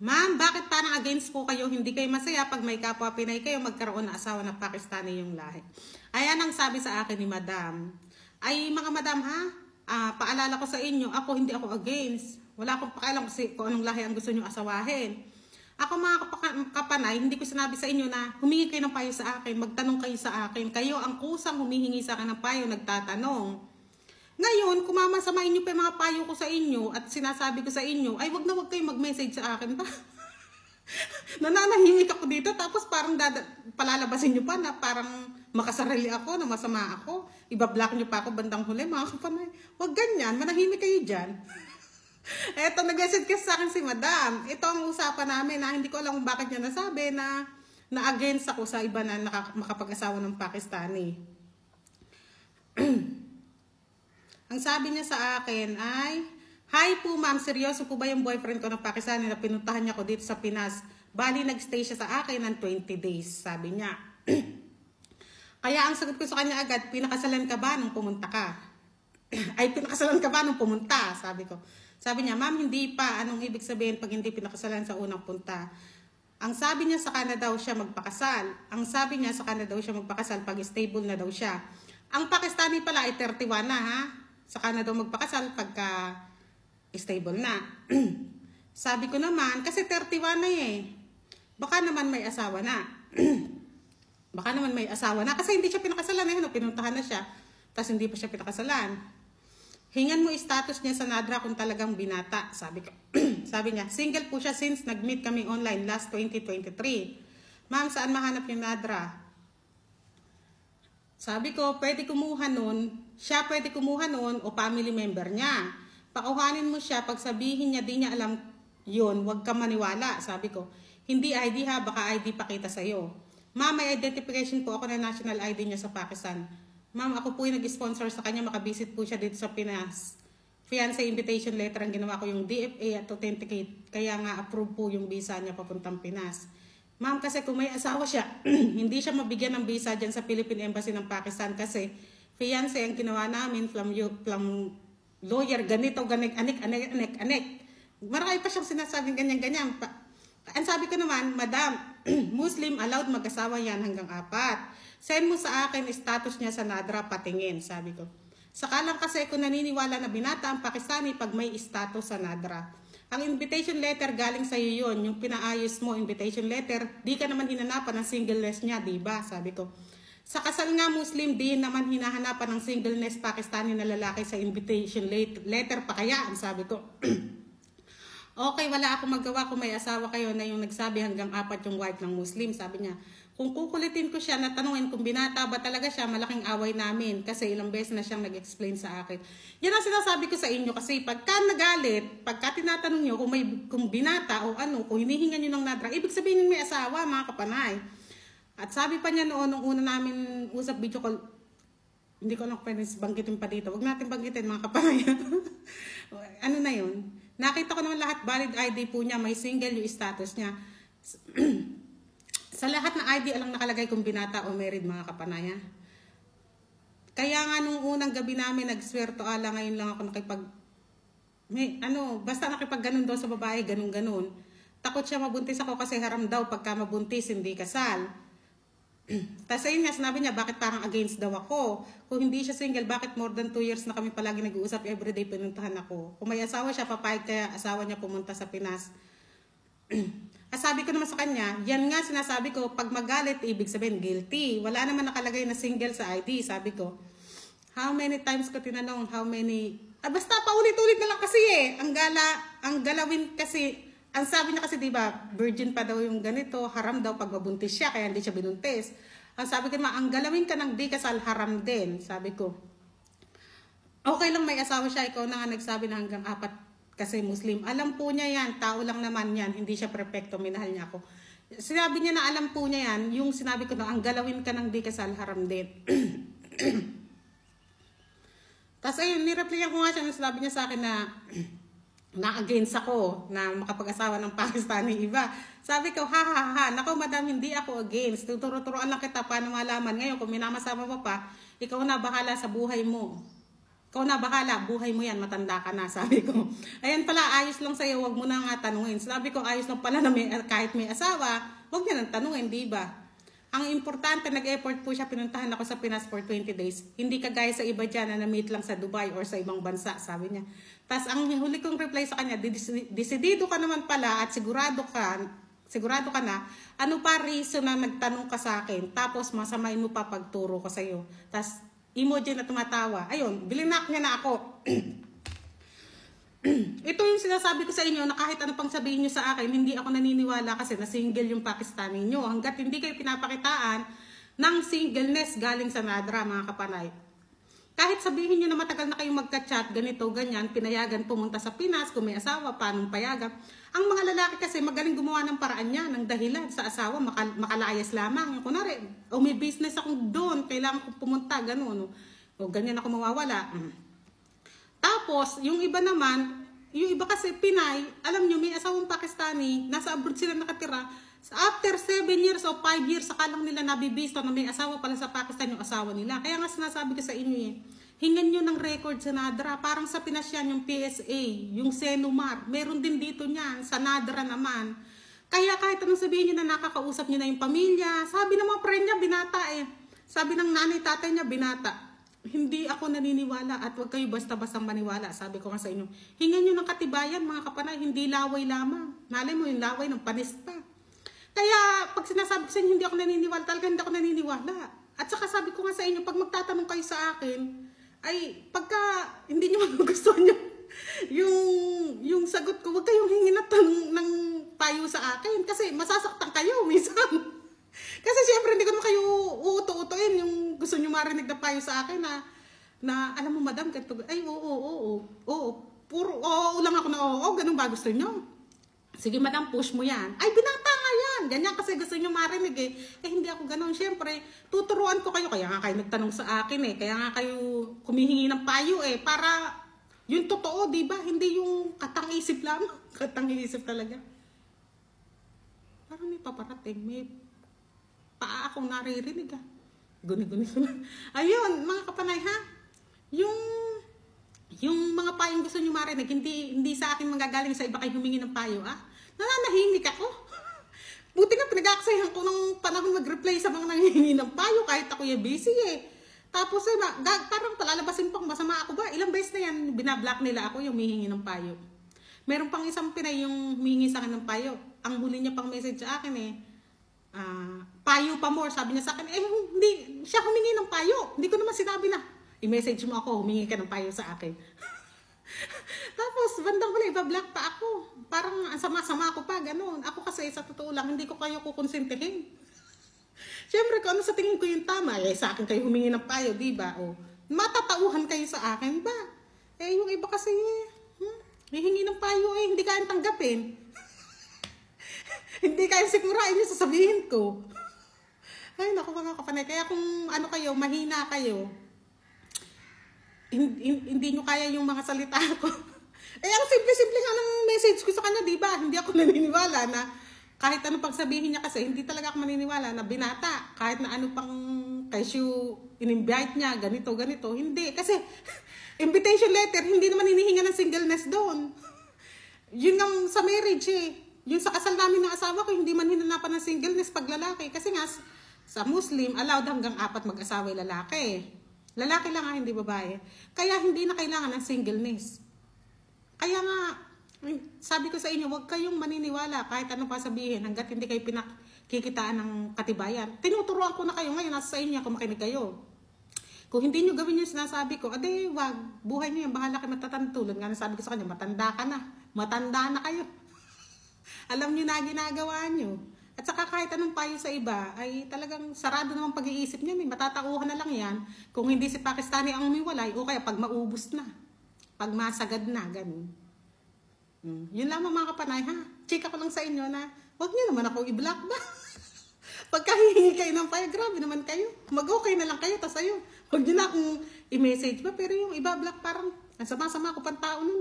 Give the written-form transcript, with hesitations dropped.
Ma'am, bakit parang against po kayo? Hindi kayo masaya pag may kapwa Pinay kayo magkaroon ng asawa na Pakistani yung lahi. Ayan ang sabi sa akin ni Madam. Ay mga Madam ha, paalala ko sa inyo, hindi ako against. Wala akong pakialam kasi kung anong lahi ang gusto nyo asawahin. Ako mga kapanay, hindi ko sinabi sa inyo na humingi kayo ng payo sa akin, magtanong kayo sa akin. Kayo ang kusang humihingi sa akin ng payo, nagtatanong. Ngayon, kung mamasamain nyo pa yung mga payo ko sa inyo at sinasabi ko sa inyo, ay wag na wag kayo mag-message sa akin pa. Nananahimik ako dito tapos parang palalabasin nyo pa na parang makasarili ako, na masama ako. Ibablock nyo pa ako bandang huli, mga kapanay. Wag ganyan, manahimik kayo dyan. Eto, nag-message kasi sa akin si Madam. Ito ang usapan namin na hindi ko alam kung bakit niya nasabi na against ako sa iba na makapag-asawa ng Pakistani. Ang sabi niya sa akin ay, "Hi po ma'am, seryoso po ba yung boyfriend ko ng Pakistani na pinuntahan niya ko dito sa Pinas? Bali, nagstay siya sa akin ng 20 days, sabi niya. Kaya ang sagot ko sa kanya agad, pinakasalan ka ba nung pumunta ka? Ay, pinakasalan ka ba nung pumunta? Sabi ko. Sabi niya, ma'am, hindi pa. Anong ibig sabihin pag hindi pinakasalan sa unang punta? Ang sabi niya sa Canada daw siya magpakasal. Ang sabi niya sa Canada daw siya magpakasal pag stable na daw siya. Ang Pakistani pala ay 31 na ha. Sa Canada magpakasal pagka stable na. Sabi ko naman, kasi 31 na eh. Baka naman may asawa na. Baka naman may asawa na. Kasi hindi siya pinakasalan eh. Pinuntahan na siya. Tapos hindi pa siya pinakasalan. Hingan mo status niya sa NADRA kung talagang binata. Sabi ko. Sabi niya, single po siya since nag-meet kami online last 2023. Ma'am, saan mahanap yung NADRA? Sabi ko, pwede kumuha nun. Siya pwede kumuha nun o family member niya. Pakuhanin mo siya, pag sabihin niya, di niya alam yun, huwag ka maniwala. Sabi ko, hindi ID ha, baka ID pakita sa'yo. Ma'am, may identification po ako na national ID niya sa Pakistan. Ma'am, ako po yung nag-sponsor sa kanya, makabisit po siya dito sa Pinas. Fiancé invitation letter ang ginawa ko yung DFA at authenticate. Kaya nga approve po yung visa niya papuntang Pinas. Ma'am, kasi kung may asawa siya, hindi siya mabigyan ng visa dyan sa Philippine Embassy ng Pakistan kasi fiancé ang ginawa namin from lawyer, ganito, anek. Marami pa siyang sinasabing ganyan-ganyan. Ang sabi ko naman, Madam, Muslim allowed mag-asawa yan hanggang 4. Send mo sa akin status niya sa NADRA, patingin, sabi ko. Saka lang kasi kung naniniwala na binata ang Pakistani pag may status sa NADRA. Ang invitation letter galing sa iyo yun, yung pinaayos mo invitation letter, di ka naman hinanapan ng singleness niya, diba? Sabi ko. Sa kasal nga Muslim, di naman hinahanapan ng singleness Pakistani na lalaki sa invitation letter pa kaya, ang sabi ko. Okay, wala akong magawa kung may asawa kayo na yung nagsabi hanggang 4 yung wife ng Muslim, sabi niya. Kung kukulitin ko siya na tanungin kung binata ba talaga siya, malaking away namin kasi ilang beses na siyang nag-explain sa akin. Yan ang sinasabi ko sa inyo kasi pagka nagalit, pagka tinatanong nyo kung binata o ano, kung hinihingan nyo ng NADRA, ibig sabihin may asawa, mga kapanay. At sabi pa niya noon, nung una namin usap video call, hindi ko lang pwede banggitin pa dito. Huwag natin banggitin, mga kapanay. Ano na yun? Nakita ko naman lahat, valid ID po niya, may single yung status niya. Sa lahat ng ID, alang nakalagay kung binata o married, mga kapanaya. Kaya nga nung unang gabi namin, nag-swerto ala, ngayon lang ako basta nakipag-ganon daw sa babae, ganon-ganon. Takot siya mabuntis ako kasi haram daw pagka mabuntis, hindi kasal. Tapos ayun nga, sinabi niya, bakit parang against daw ako? Kung hindi siya single, bakit more than 2 years na kami palagi nag-uusap, everyday pinuntahan ako? Kung may asawa siya, papayag kaya asawa niya pumunta sa Pinas. Sabi ko naman sa kanya, yan nga sinasabi ko, pag magalit, ibig sabihin guilty. Wala naman nakalagay na single sa ID, sabi ko. How many times ko tinanong, basta paulit-ulit na lang kasi eh. Ang galawin kasi, ang sabi niya kasi diba, virgin pa daw yung ganito, haram daw pag mabuntis siya, kaya hindi siya binuntis. Ang sabi ko naman, ang galawin ka ng di kasal, haram din, sabi ko. Okay lang may asawa siya, ikaw na nga nagsabi na hanggang 4 kasi Muslim. Alam po niya yan, tao lang naman yan, hindi siya perfecto, minahal niya ako. Sinabi niya na alam po niya yan, yung sinabi ko na ang galawin ka ng di kasal, haram din. Tapos ayun, nireplyan ko nga siya, sinabi niya sa akin na against ako na makapag-asawa ng Pakistani iba. Sabi ko, nako madam, hindi ako against. Tuturo-turuan lang kita paano malaman. Ngayon, kung minamasama mo pa, ikaw na bahala sa buhay mo. Ikaw na bahala, buhay mo yan, matanda ka na, sabi ko. Ayan pala, ayos lang sa'yo, wag mo na nga tanungin. Sabi ko, ayos lang pala na kahit may asawa, wag niya nang tanungin, di ba? Ang importante, nag-effort po siya, pinuntahan ako sa Pinas for 20 days. Hindi kagaya sa iba dyan na na-meet lang sa Dubai or sa ibang bansa, sabi niya. Tapos ang huli kong reply sa kanya, desidido ka naman pala at sigurado ka na, ano pa reason na nagtanong ka sa akin, tapos masamain mo pa pagturo ko sa'yo. Tapos, emoji na tumatawa. Ayun, bilinak niya na ako. Ito yung sinasabi ko sa inyo na kahit ano pang sabihin nyo sa akin, hindi ako naniniwala kasi na single yung Pakistani nyo. Hanggat hindi kayo pinapakitaan ng singleness galing sa Nadra, mga kapanay. Kahit sabihin nyo na matagal na kayong magka-chat, ganito, ganyan, pinayagan pumunta sa Pinas, kung may asawa, paanong payagan. Ang mga lalaki kasi magaling gumawa ng paraan niya, ng dahilan sa asawa, makalayas lamang. Kunwari, may business akong doon, kailangan kong pumunta, gano'n. O ganyan ako mawawala. Tapos, yung iba naman, yung iba kasi Pinay, alam nyo, may asawang Pakistani, nasa abroad sila nakatira. After 7 years o 5 years, saka lang nila nabibista na may asawa pala sa Pakistan yung asawa nila. Kaya nga sinasabi ko sa inyo hingan nyo ng record sa Nadra. Parang sa Pinas yan, yung PSA, yung Senumar. Meron din dito niyan, sa Nadra naman. Kaya kahit anong sabihin nyo na nakakausap nyo na yung pamilya, sabi ng mga friend niya, binata eh. Sabi ng nanay, tatay niya, binata. Hindi ako naniniwala at huwag kayo basta-bastang maniwala. Sabi ko nga sa inyo, hingan nyo ng katibayan mga kapanay, hindi laway lamang. Malay mo yung laway ng panis pa. Kaya pag sinasabi ko sa inyo, hindi ako naniniwala, talaga hindi ako naniniwala. At saka sabi ko nga sa inyo, pag magtatanong kayo sa akin, ay pagka hindi nyo magugustuhan yung sagot ko, huwag kayong hingin na tanong ng payo sa akin. Kasi masasaktan kayo minsan. Kasi syempre hindi ko naman kayo uuto-utoin yung gusto nyo marinig na payo sa akin na alam mo madam, ay oo, puro oo lang ako na oo, ganun ba gusto nyo? Sige madam, push mo yan. Ay, binata nga yan. Ganyan kasi gusto nyo marinig eh. Eh, hindi ako ganun. Siyempre, tuturuan ko kayo. Kaya nga kayo nagtanong sa akin eh. Kaya nga kayo humihingi ng payo eh. Para yung totoo, di ba? Hindi yung katang-isip lang. Katang-isip talaga. Parang may paparating. May paa akong naririnig ah. Guni-guni. Ayun, mga kapanay ha. Yung mga payong gusto nyo marinig, hindi sa akin manggagaling sa iba kayo humingi ng payo, ah. Nananahimik ako. Buti nga pinag-aaksayahan ko ng panahon mag-reply sa mga nangihingi ng payo kahit ako yung busy eh. Tapos eh, parang palalabasin pang masama ako ba? Ilang beses na yan, binablock nila ako yung humihingi ng payo. Meron pang isang Pinay yung humingi sa akin ng payo. Ang huli niya pang message sa akin eh, payo pa more, sabi niya sa akin, eh hindi siya humingi ng payo. Hindi ko naman sinabi na i-message mo ako, humingi ka ng payo sa akin. Tapos, bandang huli, ibablock pa ako. Parang sama-sama ako pa, ganun. Ako kasi, sa totoo lang, hindi ko kayo kukonsintihin. Siyempre, kung ano sa tingin ko yung tama, eh, sa akin kayo humingi ng payo, di ba? O, matatauhan kayo sa akin ba? Eh, yung iba kasi, hihingi ng payo, eh, hindi kayang tanggapin. Hindi kayang sigurain yung sasabihin ko. Ay, naku mga kapanay. Kaya kung ano kayo, mahina kayo, hindi nyo kaya yung mga salita ko. Eh, ang simple-simple nga ng message ko sa kanya, di ba? Hindi ako naniniwala na kahit ano pang sabihin niya kasi, hindi talaga ako maniniwala na binata. Kahit na ano pang kasi in-invite niya, ganito, hindi. Kasi, invitation letter, hindi naman hinihinga ng singleness doon. Yun nga sa marriage eh. Yun sa kasal namin ng asawa ko, hindi man hinanapan ng singleness pag lalaki. Kasi nga, sa Muslim, allowed hanggang 4 mag-asawa yung lalaki. Lalaki lang hindi babae. Kaya hindi na kailangan ng singleness. Kaya nga, sabi ko sa inyo, huwag kayong maniniwala kahit anong pasabihin hanggat hindi kayo pinakikitaan ng katibayan. Tinuturuan ko na kayo ngayon, nasa sa inyo kung makinig kayo. Kung hindi nyo gawin yung sinasabi ko, ade, wag, buhay nyo yan, bahala kayo matatantulad. Nga sabi ko sa kanya, matanda ka na. Matanda na kayo. Alam nyo na ginagawa nyo. At saka kahit anong payo sa iba, ay talagang sarado naman pag-iisip niya. Matatauhan na lang yan. Kung hindi si Pakistani ang umiwalay, o kaya pag maubos na. Pag masagad na, ganun. Yun lamang mga kapanay, ha? Chika ko lang sa inyo na, huwag niyo naman ako i-block ba? Pagka hihingi kayo ng payo, grabe naman kayo. Mag-okay na lang kayo, tas ayun. Huwag niyo na akong i-message ba? Pero yung iba block parang, ang sama-sama ko pang tao nun.